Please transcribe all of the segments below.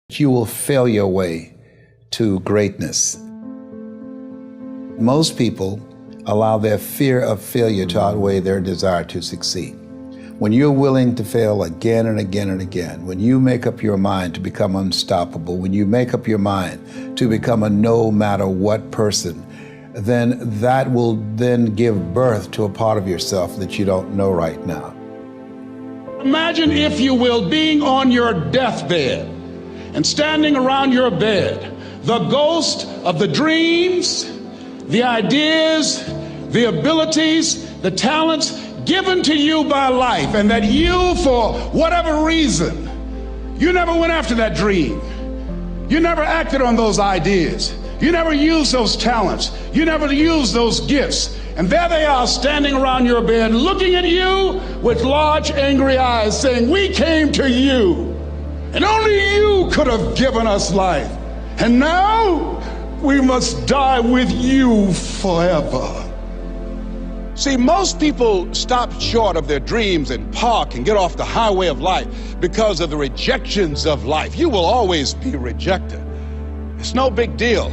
You will fail your way to greatness. Most people allow their fear of failure to outweigh their desire to succeed. When you're willing to fail again and again and again, when you make up your mind to become unstoppable, when you make up your mind to become a no matter what person, then that will then give birth to a part of yourself that you don't know right now. Imagine, if you will, being on your deathbed and standing around your bed, the ghost of the dreams, the ideas, the abilities, the talents given to you by life, and that you, for whatever reason, you never went after that dream. You never acted on those ideas. You never used those talents. You never used those gifts. And there they are standing around your bed looking at you with large angry eyes saying, "We came to you, and only you could have given us life. And now we must die with you forever." See, most people stop short of their dreams and park and get off the highway of life because of the rejections of life. You will always be rejected. It's no big deal.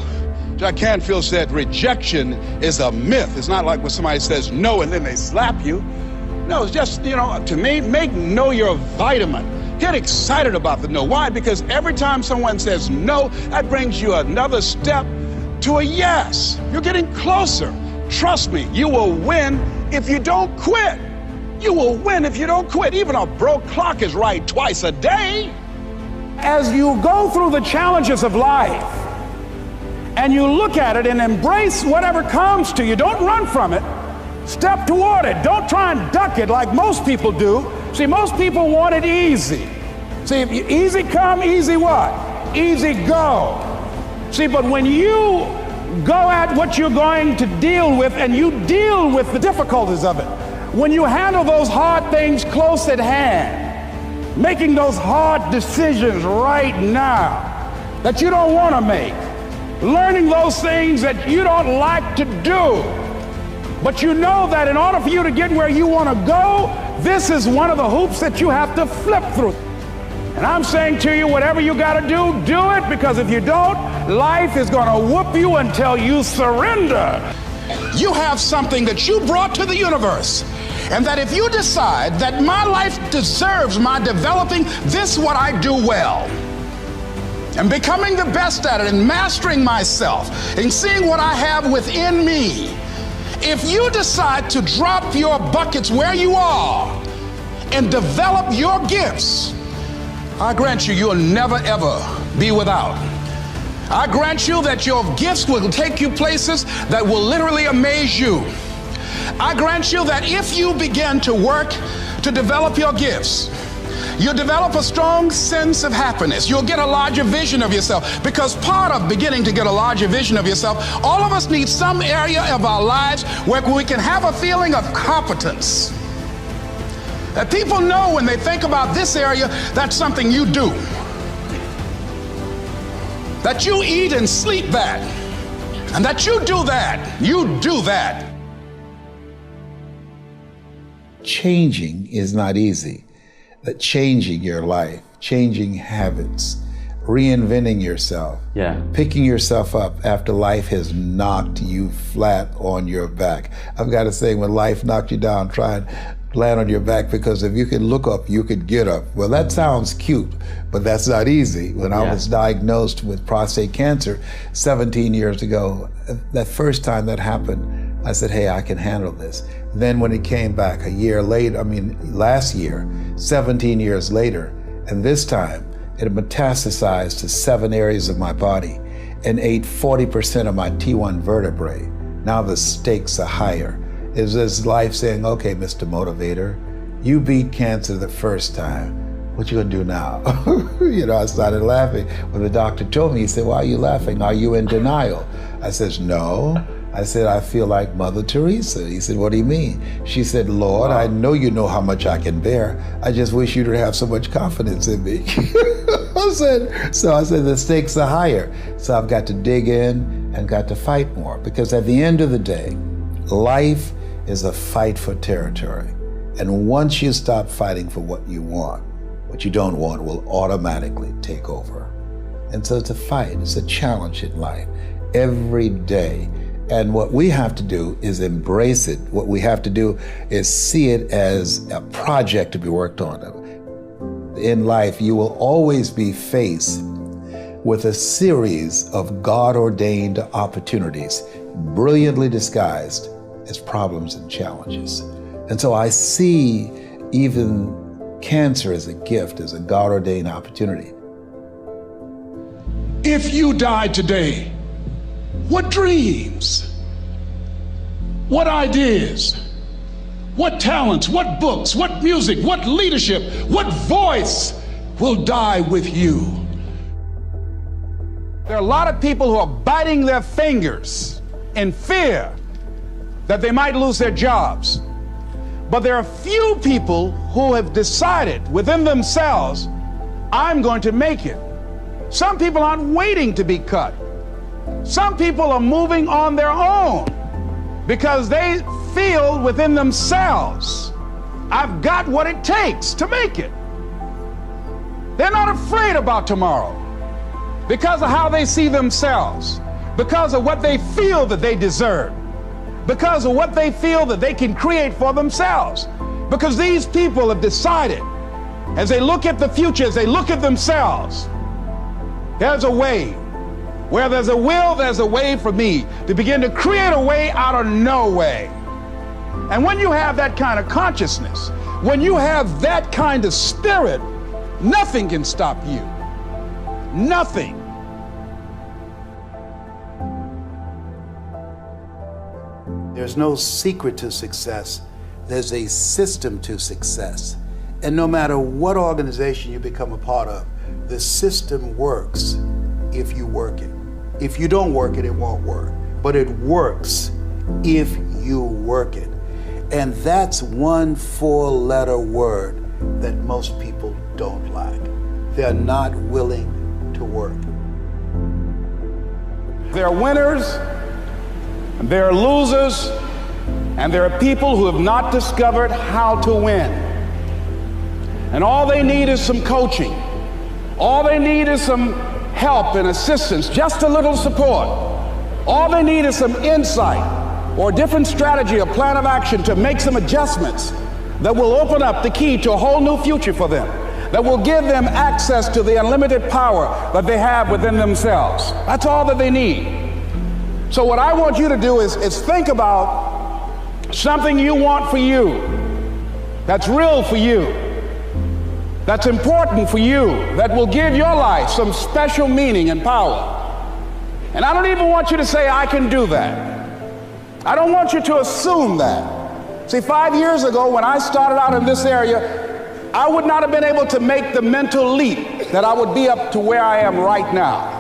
Jack Canfield said rejection is a myth. It's not like when somebody says no and then they slap you. No, it's just, to me, make no your vitamin. Get excited about the no. Why? Because every time someone says no, that brings you another step to a yes. You're getting closer. Trust me, you will win if you don't quit. You will win if you don't quit. Even a broke clock is right twice a day. As you go through the challenges of life and you look at it and embrace whatever comes to you, don't run from it. Step toward it. Don't try and duck it like most people do. See, most people want it easy. See, if you, easy come, easy what? Easy go. See, but when you go at what you're going to deal with and you deal with the difficulties of it, when you handle those hard things close at hand, making those hard decisions right now that you don't want to make, learning those things that you don't like to do, but you know that in order for you to get where you want to go, this is one of the hoops that you have to flip through. And I'm saying to you, whatever you got to do it, because if you don't, life is going to whoop you until you surrender. You have something that you brought to the universe, and that if you decide that my life deserves my developing this what I do well, and becoming the best at it, and mastering myself, and seeing what I have within me, if you decide to drop your buckets where you are and develop your gifts, I grant you, you'll never ever be without. I grant you that your gifts will take you places that will literally amaze you. I grant you that if you begin to work to develop your gifts, you'll develop a strong sense of happiness. You'll get a larger vision of yourself, because part of beginning to get a larger vision of yourself, all of us need some area of our lives where we can have a feeling of competence. That people know when they think about this area, that's something you do. That you eat and sleep that. And that you do that. You do that. Changing is not easy. That changing your life, changing habits, reinventing yourself, picking yourself up after life has knocked you flat on your back. I've got to say, when life knocked you down, try and land on your back, because if you can look up, you could get up. Well, that sounds cute, but that's not easy. When I was diagnosed with prostate cancer 17 years ago, that first time that happened, I said, hey, I can handle this. Then when it came back a year later, last year, 17 years later, and this time it metastasized to 7 areas of my body and ate 40% of my T1 vertebrae. Now the stakes are higher. It's this life saying, okay, Mr. Motivator, you beat cancer the first time. What you gonna do now? I started laughing. When the doctor told me, he said, why are you laughing? Are you in denial? I said, no. I said, I feel like Mother Teresa. He said, what do you mean? She said, Lord, I know you know how much I can bear. I just wish you to have so much confidence in me. I said, the stakes are higher. So I've got to dig in and got to fight more, because at the end of the day, life is a fight for territory. And once you stop fighting for what you want, what you don't want will automatically take over. And so it's a fight, it's a challenge in life every day. And what we have to do is embrace it. What we have to do is see it as a project to be worked on. In life, you will always be faced with a series of God-ordained opportunities, brilliantly disguised as problems and challenges. And so I see even cancer as a gift, as a God-ordained opportunity. If you died today, what dreams, what ideas, what talents, what books, what music, what leadership, what voice will die with you? There are a lot of people who are biting their fingers in fear that they might lose their jobs. But there are few people who have decided within themselves, I'm going to make it. Some people aren't waiting to be cut. Some people are moving on their own because they feel within themselves, I've got what it takes to make it. They're not afraid about tomorrow because of how they see themselves, because of what they feel that they deserve, because of what they feel that they can create for themselves. Because these people have decided, as they look at the future, as they look at themselves, there's a way. Where there's a will, there's a way for me to begin to create a way out of no way. And when you have that kind of consciousness, when you have that kind of spirit, nothing can stop you. Nothing. There's no secret to success. There's a system to success. And no matter what organization you become a part of, the system works if you work it. If you don't work it, it won't work. But it works if you work it. And that's one 4-letter word that most people don't like. They're not willing to work. There are winners, and there are losers, and there are people who have not discovered how to win. And all they need is some coaching. All they need is some help and assistance, just a little support. All they need is some insight or a different strategy, a plan of action to make some adjustments that will open up the key to a whole new future for them, that will give them access to the unlimited power that they have within themselves. That's all that they need. So what I want you to do is think about something you want for you, that's real for you, that's important for you, that will give your life some special meaning and power. And I don't even want you to say, I can do that. I don't want you to assume that. See, 5 years ago when I started out in this area, I would not have been able to make the mental leap that I would be up to where I am right now.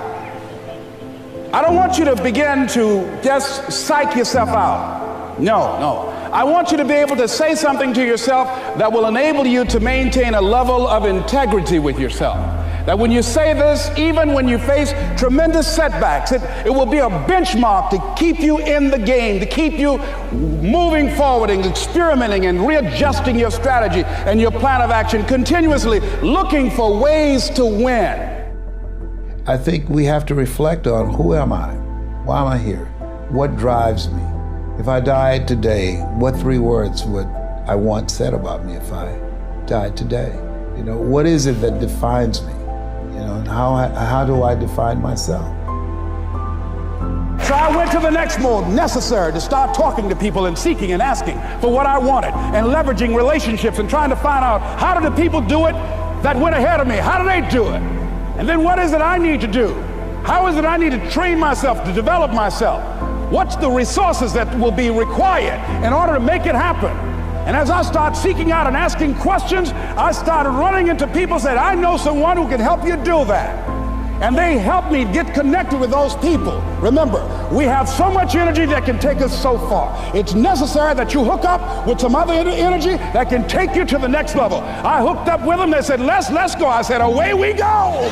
I don't want you to begin to just psych yourself out. No. I want you to be able to say something to yourself that will enable you to maintain a level of integrity with yourself. That when you say this, even when you face tremendous setbacks, it will be a benchmark to keep you in the game, to keep you moving forward and experimenting and readjusting your strategy and your plan of action, continuously looking for ways to win. I think we have to reflect on, who am I? Why am I here? What drives me? If I died today, what 3 words would I want said about me if I died today? What is it that defines me? And how do I define myself? So I went to the next mode necessary to start talking to people and seeking and asking for what I wanted and leveraging relationships and trying to find out, how do the people do it that went ahead of me? How do they do it? And then what is it I need to do? How is it I need to train myself, to develop myself? What's the resources that will be required in order to make it happen? And as I start seeking out and asking questions, I started running into people who said, I know someone who can help you do that. And they helped me get connected with those people. Remember, we have so much energy that can take us so far. It's necessary that you hook up with some other energy that can take you to the next level. I hooked up with them. They said, let's go. I said, away we go.